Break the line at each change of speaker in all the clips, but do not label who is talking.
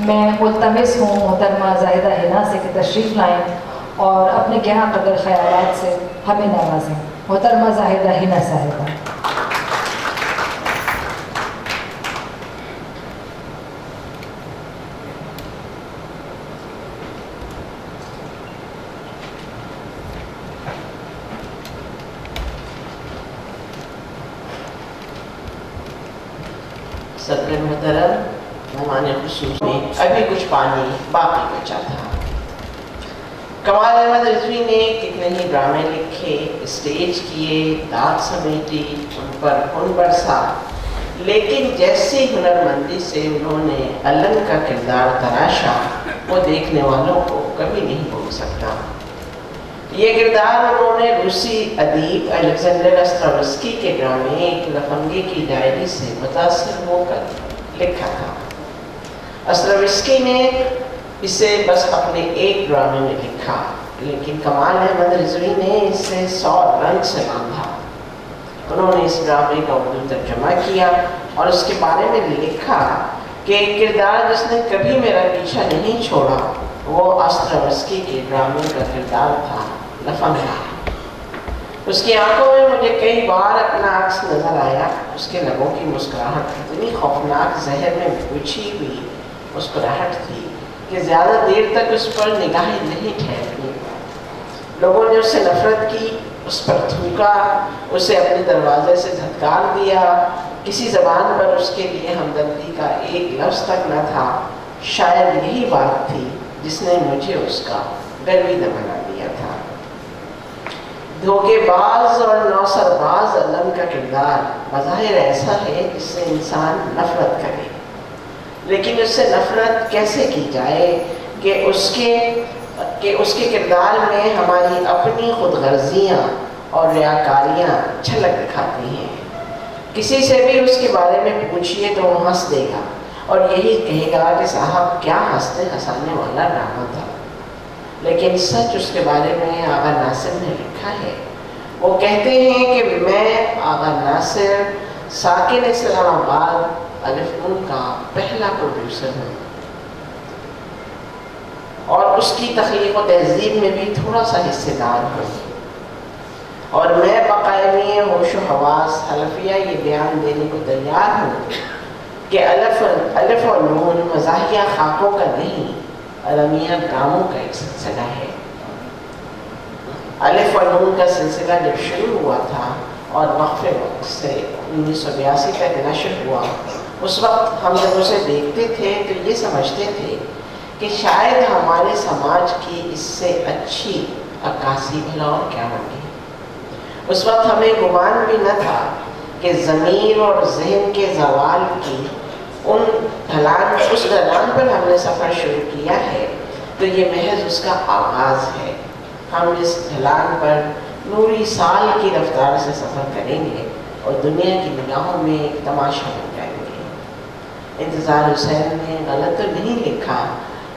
میں ملتمس ہوں محترمہ زاہدہ حنا سے کہ تشریف لائیں اور اپنے گہرا قدر خیالات سے ہمیں نوازیں. محترمہ زاہدہ حنا صاحبہ.
صدر محترم مہمان خصوصی میں ابھی کچھ پانی باقی بچا تھا. کمال احمد رضوی نے کتنے ہی ڈرامے لکھے، اسٹیج کیے، داد سمیٹی، ان پر خون برسا، لیکن جیسی ہنرمندی سے انہوں نے علم کا کردار تراشا وہ دیکھنے والوں کو کبھی نہیں بھول سکتا. یہ کردار انہوں نے روسی ادیب الیگزینڈر استراوسکی کے ڈرامے ایک لفنگے کی ڈائری سے متاثر ہو کر لکھا تھا. استراوسکی نے اسے بس اپنے ایک ڈرامے میں لکھا، لیکن کمال احمد رضوی نے اسے 100 رنگ سے باندھا. انہوں نے اس ڈرامے کا اردو ترجمہ کیا اور اس کے بارے میں لکھا کہ ایک کردار جس نے کبھی میرا پیچھا نہیں چھوڑا وہ استراوسکی کے ڈرامے کا کردار تھا، لفنگا. اس کی آنکھوں میں مجھے کئی بار اپنا عکس نظر آیا. اس کے لبوں کی مسکراہٹ اتنی خوفناک زہر میں بچھی ہوئی مسکراہٹ تھی کہ زیادہ دیر تک اس پر نگاہیں نہیں ٹھہری. لوگوں نے اس سے نفرت کی، اس پر تھوکا، اسے اپنے دروازے سے دھتکار دیا. کسی زبان پر اس کے لیے ہمدردی کا ایک لفظ تک نہ تھا. شاید یہی بات تھی جس نے مجھے اس کا گرویدہ بنا دیا تھا. دھوکے باز اور نوسر باز علم کا کردار بظاہر ایسا ہے جس سے انسان نفرت کرے، لیکن اس سے نفرت کیسے کی جائے کہ اس کے کردار میں ہماری اپنی خود غرضیاں اور ریاکاریاں جھلک دکھاتی ہیں. کسی سے بھی اس کے بارے میں پوچھئے تو وہ ہنس دے گا اور یہی کہے گا کہ صاحب کیا ہنستے ہنسانے والا ڈرامہ تھا. لیکن سچ اس کے بارے میں آغا ناصر نے لکھا ہے. وہ کہتے ہیں کہ میں آغا ناصر ساکن اسلام آباد الف نون کا پہلا پروڈیوسر ہوں اور اس کی تخلیق و تہذیب میں بھی تھوڑا سا حصے دار ہوں. اور میں بقائمی ہوش و حواس حلفیہ یہ بیان دینے کو تیار ہوں کہ الف و نون مزاحیہ خاکوں کا نہیں، علمیہ ڈراموں کا ایک سلسلہ ہے. الف و نون کا سلسلہ جب شروع ہوا تھا اور وقفے وقت سے 1982 تک نشر ہوا، اس وقت ہم جب اسے دیکھتے تھے تو یہ سمجھتے تھے کہ شاید ہمارے سماج کی اس سے اچھی عکاسی بھلا اور کیا ہوگی. اس وقت ہمیں گمان بھی نہ تھا کہ ضمیر اور ذہن کے زوال کی اس ڈھلان پر ہم نے سفر شروع کیا ہے تو یہ محض اس کا آغاز ہے. ہم اس ڈھلان پر نوری سال کی رفتار سے سفر کریں گے اور دنیا کی نگاہوں میں ایک تماشا بن جائیں گے. انتظار حسین نے غلط تو نہیں لکھا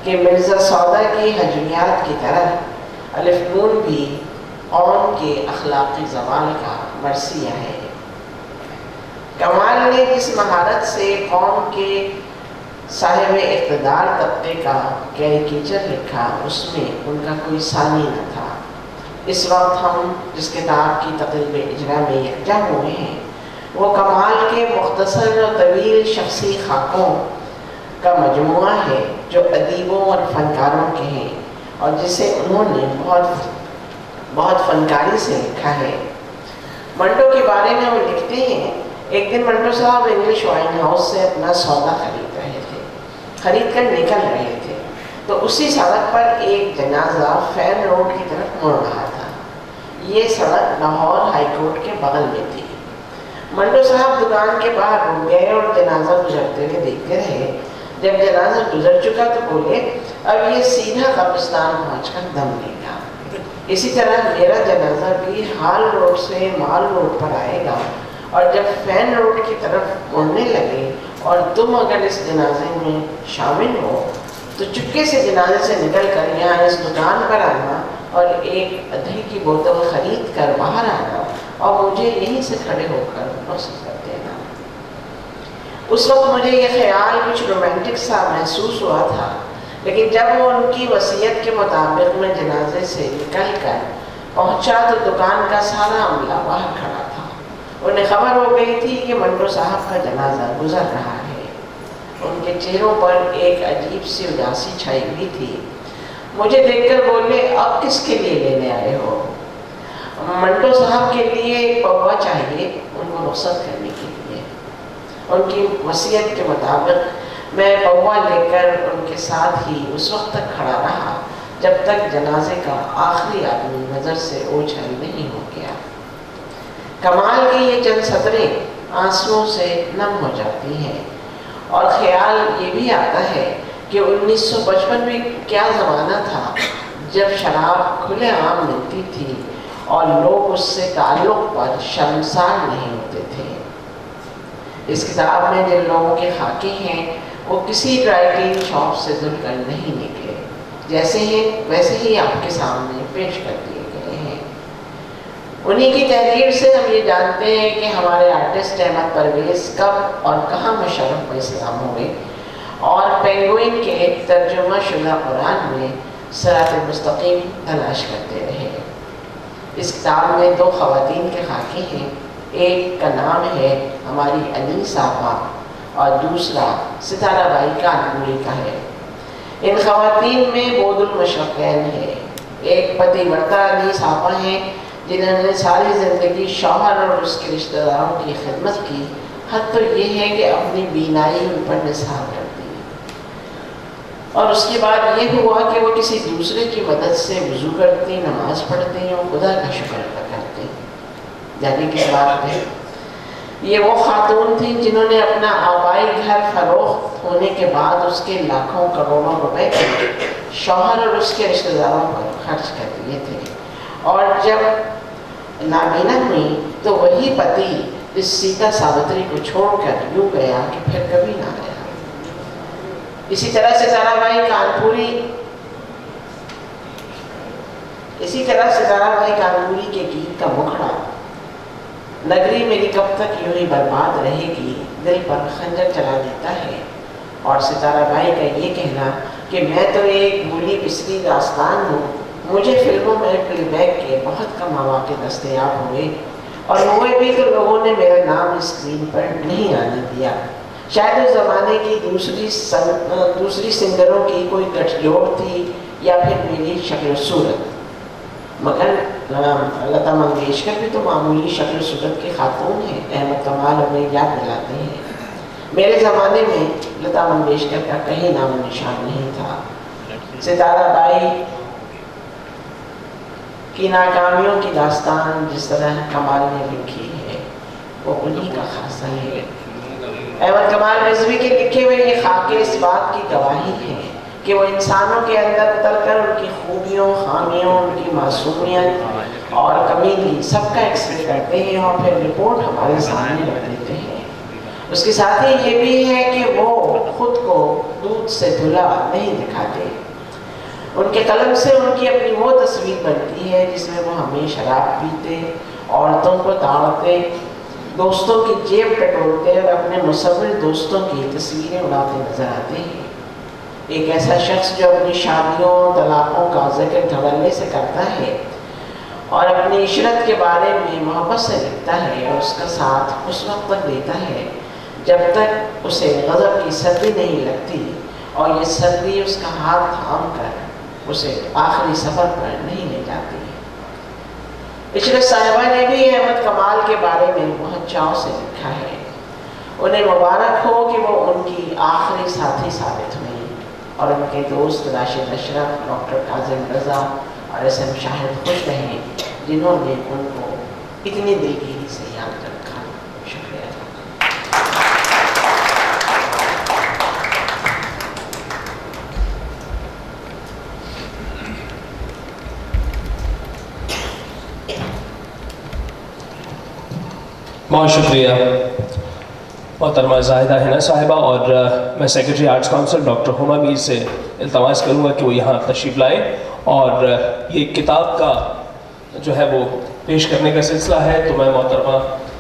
کہ مرزا سودا کی ہجویات کی طرح الف نون بھی قوم کے اخلاقی زوال کا مرثیہ ہے. کمال نے جس مہارت سے قوم کے صاحب اقتدار طبقے کا کیریکیچر لکھا اس میں ان کا کوئی ثانی نہ تھا. اس وقت ہم جس کتاب کی تقریب اجرا میں یکجا ہوئے ہیں وہ کمال کے مختصر اور طویل شخصی خاکوں کا مجموعہ ہے جو ادیبوں اور فنکاروں کے ہیں اور جسے انہوں نے بہت فنکاری سے لکھا ہے. منٹو کے بارے میں وہ لکھتے ہیں ایک دن منٹو صاحب انگلش وائن ہاؤس سے اپنا سودا خرید کر نکل رہے تھے تو اسی سڑک پر ایک جنازہ فین روڈ کی طرف مڑ رہا تھا. یہ سڑک لاہور ہائی کورٹ کے بغل میں تھی. منٹو صاحب دکان کے باہر رک گئے اور جنازہ گزرتے ہوئے دیکھتے رہے. جب جنازہ گزر چکا تو بولے اب یہ سیدھا قبرستان پہنچ کر دم لے گا. اسی طرح میرا جنازہ بھی ہال روڈ سے مال روڈ پر آئے گا اور جب فین روڈ کی طرف مڑنے لگے اور تم اگر اس جنازے میں شامل ہو تو چپکے سے جنازے سے نکل کر یہاں اس دکان پر آنا اور ایک ادھی کی بوتل خرید کر باہر آنا اور مجھے یہیں سے کھڑے ہو کر نوسط کر دینا. اس وقت مجھے یہ خیال کچھ رومانٹک سا محسوس ہوا تھا، لیکن جب وہ ان کی وصیت کے مطابق میں جنازے سے نکل کر پہنچا تو دکان کا سارا عملہ باہر کھڑا تھا۔ انہیں خبر ہو گئی تھی کہ منٹو صاحب کا جنازہ گزر رہا ہے۔ ان کے چہروں پر ایک عجیب سی اداسی چھائی ہوئی تھی۔ مجھے دیکھ کر بولے، اب کس کے لیے لینے آئے ہو؟ منٹو صاحب کے لیے ایک پوا چاہیے، ان کو رخصت کرنے کے لیے۔ ان کی وصیت کے مطابق میں پوا لے کر ان کے ساتھ ہی اس وقت تک کھڑا رہا جب تک جنازے کا آخری آدمی نظر سے اوجھل نہیں ہو گیا۔ کمال کی یہ چند سطریں آنسوؤں سے نم ہو جاتی ہیں، اور خیال یہ بھی آتا ہے کہ 1955 میں کیا زمانہ تھا جب شراب کھلے عام ملتی تھی اور لوگ اس سے تعلق پر شرمسار نہیں ہوتے تھے۔ اس کتاب میں جن لوگوں کے خاکے ہیں وہ کسی ڈرائی کلین شاپ سے دھل کر نہیں نکلے، جیسے ہیں ویسے ہی آپ کے سامنے پیش کر دیے گئے ہیں۔ انہی کی تحریر سے ہم یہ جانتے ہیں کہ ہمارے آرٹسٹ احمد پرویز کب اور کہاں مشرف اسلام ہوئے اور پینگوئن کے ترجمہ شدہ قرآن میں صراط مستقیم تلاش کرتے رہے۔ اس کتاب میں 2 خواتین کے خاکے ہیں، ایک کا نام ہے ہماری انیس آپا اور دوسرا ستارہ بائی کانپوری کا ہے۔ ان خواتین میں بود المشرقین ہے۔ ایک پتی ورتا انیس آپا ہیں جنہوں نے ساری زندگی شوہر اور اس کے رشتہ داروں کی خدمت کی، حد تو یہ ہے کہ اپنی بینائی ان پر نثار کر دی، اور اس کے بعد یہ ہوا کہ وہ کسی دوسرے کی مدد سے وضو کرتی، نماز پڑھتی اور خدا کا شکر ادا کرتی۔ یعنی کس بات میں یہ وہ خاتون تھیں جنہوں نے اپنا آبائی گھر فروخت ہونے کے بعد اس کے لاکھوں کروڑوں روپے شوہر اور اس کے رشتہ داروں پر خرچ کر دیے تھے، اور جب نابینا ہوئی تو وہی پتی اس سیتا ساوتری کو چھوڑ کر یوں گیا کہ پھر کبھی نہ آیا۔ اسی طرح ستارہ بائی کانپوری کے گیت کا مکھڑا، نگری میری کب تک یوں ہی برباد رہے گی، دل پر خنجر چلا دیتا ہے، اور ستارہ بائی کا یہ کہنا کہ میں تو ایک بھولی بسری داستان ہوں، مجھے فلموں میں پلے بیک کے بہت کم مواقع دستیاب ہوئے، اور ہوئے بھی تو لوگوں نے میرا نام اسکرین پر نہیں آنے دیا۔ شاید اس زمانے کی دوسری سنگروں کی کوئی گٹھ جوڑ تھی یا پھر میری شکل و صورت، مگر لتا منگیشکر بھی تو معمولی شکل و صورت کی خاتون ہیں۔ احمد کمال ہمیں یاد دلاتے ہیں میرے زمانے میں لتا منگیشکر کا کہیں نام و نشان نہیں تھا۔ ستارہ بائی کی ناکامیوں کی داستان جس طرح کمال نے لکھی ہے وہ انہی کا خاصہ ہے۔ احمد کمال رضوی کے لکھے ہوئے یہ خاکے اس بات کی گواہی ہیں کہ وہ انسانوں کے اندر اتر کر ان کی خوبیوں، خامیوں، ان کی معصومیت اور کمیلی سب کا ایکسرے کرتے ہیں اور پھر رپورٹ ہمارے سامنے رکھ دیتے ہیں۔ اس کے ساتھ ہی یہ بھی ہے کہ وہ خود کو دودھ سے دھلا نہیں دکھاتے۔ ان کے قلم سے ان کی اپنی وہ تصویر بنتی ہے جس میں وہ ہمیں شراب پیتے، عورتوں کو تاڑتے، دوستوں کی جیب ٹٹولتے اور اپنے مصور دوستوں کی تصویریں اڑاتے نظر آتے ہیں۔ ایک ایسا شخص جو اپنی شادیوں، طلاقوں کا ذکر دھڑلے سے کرتا ہے اور اپنی عشرت کے بارے میں محبت سے لکھتا ہے اور اس کا ساتھ اس وقت تک دیتا ہے جب تک اسے غضب کی سردی نہیں لگتی اور یہ سردی اس کا ہاتھ تھام کر اسے آخری سفر پر نہیں لے جاتی۔ عشرت صاحبہ نے بھی احمد کمال کے بارے میں بہت چاؤ سے لکھا ہے۔ انہیں مبارک ہو کہ وہ ان کی آخری ساتھی ثابت ہوئی، اور ان کے دوست راشد اشرف، ڈاکٹر کاظم رضا اور ایس ایم شاہد خوش رہیں جنہوں نے ان کو اتنی دلگیری سے یاد رکھا۔ شکریہ۔
بہت شکریہ محترمہ زاہدہ حنا صاحبہ، اور میں سیکرٹری آرٹس کونسل ڈاکٹر ہما میر سے التماس کروں گا کہ وہ یہاں تشریف لائیں، اور یہ کتاب کا جو ہے وہ پیش کرنے کا سلسلہ ہے، تو میں محترمہ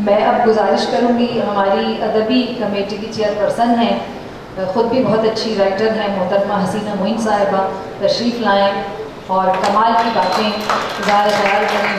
میں اب گزارش کروں گی، ہماری ادبی کمیٹی کی چیئرپرسن ہیں، خود بھی بہت اچھی رائٹر ہیں، محترمہ حسینہ معین صاحبہ تشریف لائیں اور کمال کی باتیں اظہار خیال کریں۔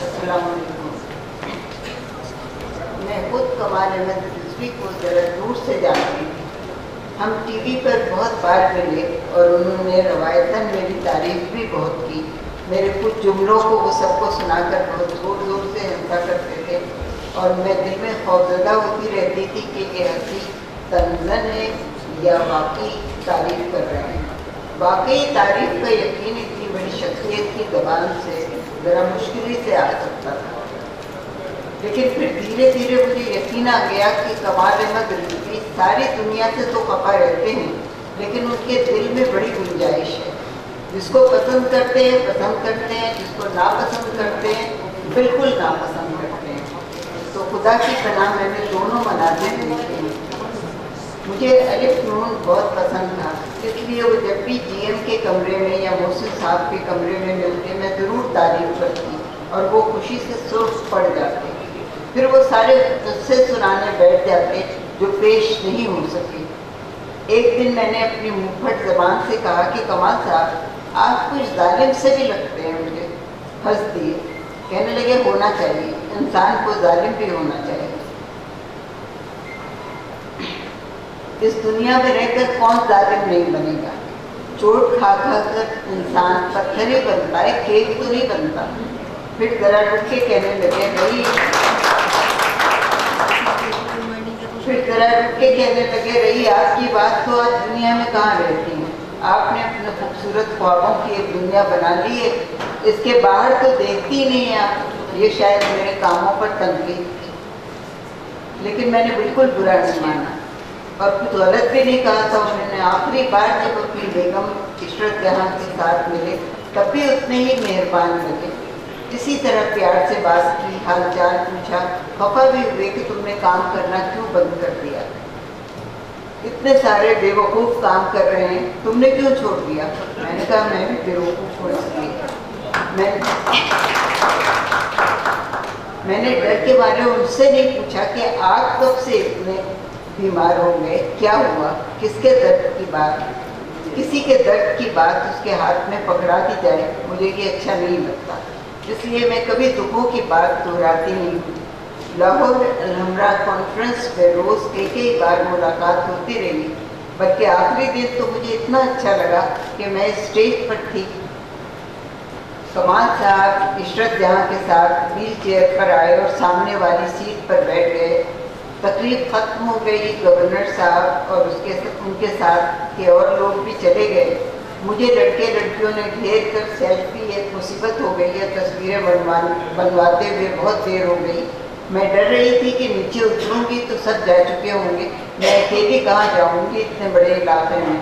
السلام علیکم۔ میں خود کمال احمد رضوی کو ذرا دور سے جانتی ہوں، ہم ٹی وی پر بہت بار ملے اور انہوں نے روایتاً میری تعریف بھی بہت کی۔ میرے کچھ جملوں کو وہ سب کو سنا کر بہت زور زور سے ہنسا کرتے تھے اور میں دل میں خوفزدہ ہوتی رہتی تھی کہ یہ ہنسی تنزن ہے یا واقعی تعریف کر رہے ہیں۔ واقعی تعریف کا یقین اتنی بڑی شخصیت کی زبان سے ذرا مشکل سے آ سکتا تھا، لیکن پھر دھیرے دھیرے مجھے یقین آ گیا کہ کمال احمد رضوی ساری دنیا سے تو خفا رہتے ہیں، لیکن ان کے دل میں بڑی گنجائش ہے۔ جس کو پسند کرتے ہیں پسند کرتے ہیں، جس کو ناپسند کرتے ہیں بالکل ناپسند کرتے ہیں۔ تو خدا کی پناہ میں نے دونوں مناظر دیکھے ہیں۔ مجھے الف نون بہت پسند تھا، اس لیے وہ جب بھی جی ایم کے کمرے میں یا محسن صاحب کے کمرے میں ملتے میں ضرور تعریف کرتی اور وہ خوشی سے سرخ پڑ جاتے۔ پھر وہ سارے قصے سنانے بیٹھ جاتے جو پیش نہیں ہو سکے۔ ایک دن میں نے اپنی منہ پھٹ زبان سے کہا کہ کمال صاحب آپ کچھ ظالم سے بھی لگتے ہیں مجھے۔ ہنس دیے، کہنے لگے ہونا چاہیے، انسان کو ظالم بھی ہونا چاہیے۔ اس دنیا میں رہ کر کون ظالم نہیں بنے گا؟ چوٹ کھا کھا کر انسان پتھر ہی بنتا ہے، کیک تو نہیں بنتا۔ پھر ذرا رک کے کہنے لگے رہی آپ کی بات تو آج دنیا میں کہاں رہتی ہے؟ آپ نے اپنے خوبصورت خوابوں کی ایک دنیا بنا لی ہے، اس کے باہر تو دیکھتی نہیں ہیں آپ۔ یہ شاید میرے کاموں پر تنقید تھی، لیکن میں نے بالکل برا نہیں مانا اور کچھ غلط بھی نہیں کہا تھا۔ انہوں نے آخری بار جب اپنی بیگم عشرت جہاں کے ساتھ ملے تب بھی اتنے ہی مہربان لگے، اسی طرح پیار سے بات کی، حال چال پوچھا، خفا بھی ہوئے کہ تم نے کام کرنا کیوں بند کر دیا، اتنے سارے بے وقوف کام کر رہے ہیں، تم نے کیوں چھوڑ دیا؟ میں نے کہا میں بھی بے وقوف ہوں، اس لیے میں نے ڈر کے بارے ان سے نہیں پوچھا کہ آپ کب سے اتنے بیمار ہو گئے، کیا ہوا، کس کے درد کی بات، کسی کے درد کی بات اس کے ہاتھ میں پکڑا دی جائے، مجھے یہ اچھا نہیں لگتا، اس لیے میں کبھی دکھوں کی بات دہراتی نہیں ہوں۔ لاہور الحمرا کانفرنس میں روز کئی بار ملاقات ہوتی رہی، بلکہ آخری دن تو مجھے اتنا اچھا لگا کہ میں اسٹیج پر تھی، کمال صاحب عشرت جہاں کے ساتھ ویل چیئر پر آئے اور سامنے والی سیٹ پر بیٹھ گئے۔ تقریب ختم ہو گئی، گورنر صاحب اور ان کے ساتھ کے اور لوگ بھی چلے گئے۔ مجھے لڑکے لڑکیوں نے گھیر کر سیلفی ایک مصیبت ہو گئی ہے، تصویریں بنواتے ہوئے بہت دیر ہو گئی۔ میں ڈر رہی تھی کہ نیچے اتروں گی تو سب جا چکے ہوں گے، میں اکیلی کہاں جاؤں گی اتنے بڑے علاقے میں،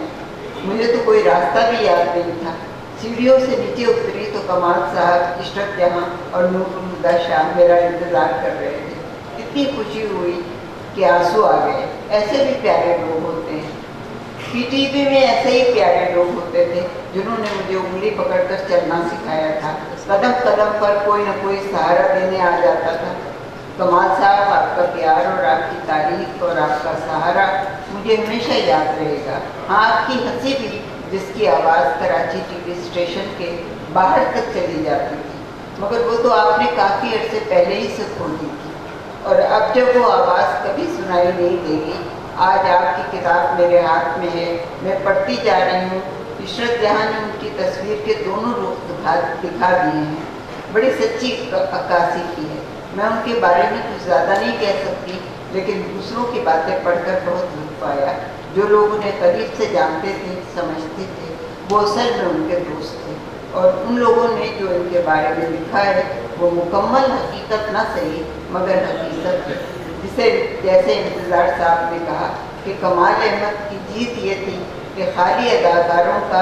مجھے تو کوئی راستہ بھی یاد نہیں تھا۔ سیڑھیوں سے نیچے اتری تو کمال صاحب، عشرت جہاں اور نور الہدیٰ شاہ میرا انتظار کر رہے تھے۔ اتنی خوشی ہوئی کہ آنسو آ گئے۔ ایسے بھی پیارے لوگ ہوتے ہیں، پی ٹی وی میں ایسے ہی پیارے لوگ ہوتے تھے جنہوں نے مجھے انگلی پکڑ کر چلنا سکھایا تھا، قدم قدم پر کوئی نہ کوئی سہارا دینے آ جاتا تھا۔ کمال صاحب، آپ کا پیار اور آپ کی تعریف اور آپ کا سہارا مجھے ہمیشہ یاد رہے گا۔ ہاں، آپ کی ہنسی بھی، جس کی آواز کراچی ٹی وی اسٹیشن کے باہر تک چلی جاتی تھی، مگر وہ تو آپ نے کافی عرصے پہلے ہی سے کھول دی تھی، اور اب جب وہ آواز کبھی سنائی نہیں دے گی۔ آج آپ کی کتاب میرے ہاتھ میں ہے، میں پڑھتی جا رہی ہوں۔ عشرت جہاں نے ان کی تصویر کے دونوں رخ دکھا دیے ہیں، بڑی سچی عکاسی کی ہے۔ میں ان کے بارے میں کچھ زیادہ نہیں کہہ سکتی، لیکن دوسروں کی باتیں پڑھ کر بہت لطف آیا۔ جو لوگ انہیں قریب سے جانتے تھے، سمجھتے تھے، وہ اصل میں ان کے دوست تھے، اور ان لوگوں نے جو ان کے بارے میں لکھا ہے وہ مکمل حقیقت نہ صحیح مگر حقیقت ہے۔ جیسے انتظار صاحب نے کہا کہ کمال احمد کی جیت یہ تھی کہ خالی اداکاروں کا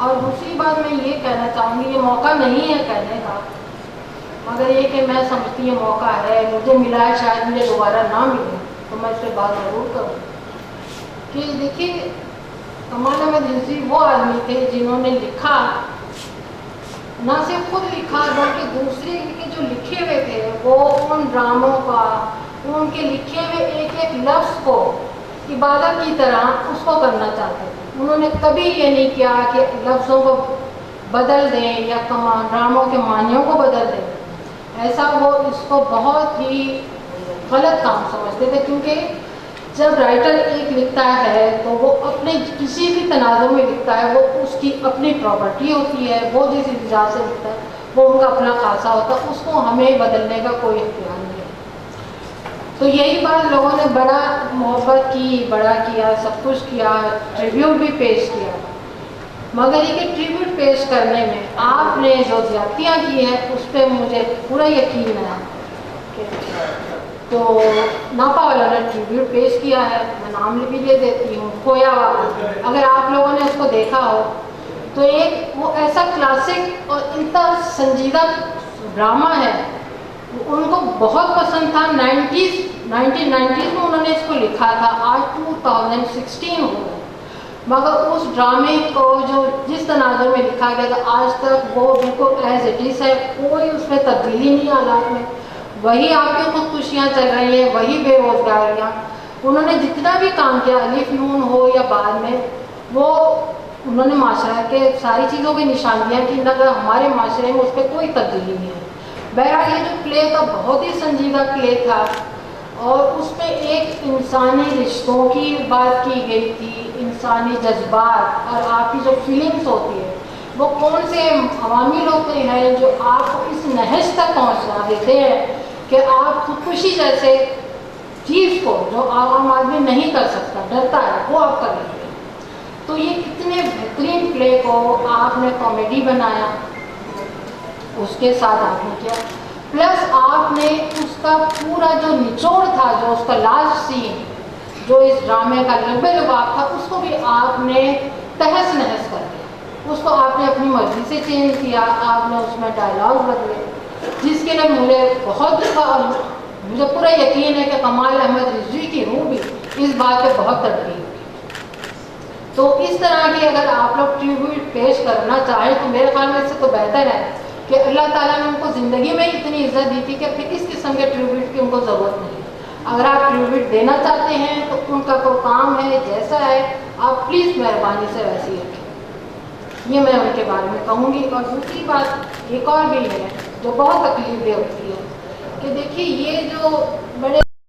اور دوسری بات میں یہ کہنا چاہوں گی، یہ موقع نہیں ہے کہنے کا، مگر یہ کہ میں سمجھتی یہ موقع ہے، مجھے ملا ہے، شاید مجھے دوبارہ نہ ملے تو میں اس پہ بات ضرور کروں کہ دیکھیے کمال احمد رضوی وہ آدمی تھے جنہوں نے لکھا، نہ صرف خود لکھا بلکہ دوسرے کے جو لکھے ہوئے تھے وہ ان ڈراموں کا، ان کے لکھے ہوئے ایک ایک لفظ کو عبادت کی طرح اس کو کرنا چاہتے تھے۔ انہوں نے کبھی یہ نہیں کیا کہ لفظوں کو بدل دیں یا ڈراموں کے معنیوں کو بدل دیں، ایسا وہ اس کو بہت ہی غلط کام سمجھتے تھے، کیونکہ جب رائٹر ایک لکھتا ہے تو وہ اپنے کسی بھی تناظر میں لکھتا ہے، وہ اس کی اپنی پراپرٹی ہوتی ہے، وہ جس انداز سے لکھتا ہے وہ ان کا اپنا خاصہ ہوتا ہے، اس کو ہمیں بدلنے کا کوئی اختیار نہیں ہے۔ تو یہی بات لوگوں نے بڑا محبت کی، بڑا کیا، سب کچھ کیا، ٹریبیوٹ بھی پیش کیا، مگر یہ کہ ٹریبیوٹ پیش کرنے میں آپ نے جو زیادتیاں کی ہیں اس پہ مجھے پورا یقین ہے کہ تو ناپا والا نے ٹریبیوٹ پیش کیا ہے، میں نام بھی لے دیتی ہوں، کھویا والا، اگر آپ لوگوں نے اس کو دیکھا ہو تو ایک وہ ایسا کلاسک اور اتنا سنجیدہ ڈرامہ ہے، ان کو بہت پسند تھا، 1990s میں انہوں نے اس کو لکھا تھا، آج 2016 ہو گئے، مگر اس ڈرامے کو جو جس تناظر میں لکھا گیا تھا آج تک وہ بالکل ایز اٹ از ہے، کوئی اس میں تبدیلی نہیں حالات میں، وہی آپ کی خودکشیاں چل رہی ہیں، وہی بے روزگاریاں، انہوں نے جتنا بھی کام کیا الف نون ہو یا بعد میں، وہ انہوں نے معاشرہ کے ساری چیزوں کی نشاندیاں کی، مگر ہمارے معاشرے میں اس پہ کوئی تبدیلی نہیں ہے۔ بہرحال یہ جو پلے تھا بہت ہی سنجیدہ پلے تھا، اور اس میں ایک انسانی رشتوں کی بات کی گئی تھی، انسانی جذبات اور آپ کی جو فیلنگس ہوتی ہے، وہ کون سے عوامی لوگ ہیں جو آپ کو اس نہج تک پہنچا دیتے ہیں کہ آپ خودکشی جیسے چیز کو جو عام آدمی نہیں کر سکتا، ڈرتا ہے، وہ آپ کر لیتے ہیں۔ تو یہ کتنے بہترین پلے کو آپ نے کامیڈی بنایا، اس کے ساتھ آپ نے کیا، پلس آپ نے اس کا پورا جو نچوڑ تھا، جو اس کا لاسٹ سین جو اس ڈرامے کا لب لباب تھا، اس کو بھی آپ نے تہس نہس کر دیا، اس کو آپ نے اپنی مرضی سے چینج کیا، آپ نے اس میں ڈائلاگ بدلے، جس کے لیے مجھے بہت دکھا، اور مجھے پورا یقین ہے کہ کمال احمد رضوی کی روح بھی اس بات پہ بہت تڑپی ہوگی۔ تو اس طرح کی اگر آپ لوگ ٹریبیوٹ پیش کرنا چاہیں تو میرے خیال میں اس سے تو بہتر ہے کہ اللہ تعالیٰ نے ان کو زندگی میں اتنی عزت دی تھی کہ پھر اس قسم کے ٹریبیوٹ کی ان کو ضرورت نہیں ہے۔ اگر آپ ٹریبیوٹ دینا چاہتے ہیں تو ان کا کوئی کام ہے جیسا ہے، آپ پلیز مہربانی سے ویسے ہی رکھیں، یہ میں ان کے بارے میں کہوں گی۔ اور دوسری بات ایک اور بھی ہے جو بہت تکلیف دہ ہوتی ہے کہ دیکھیے یہ جو بڑے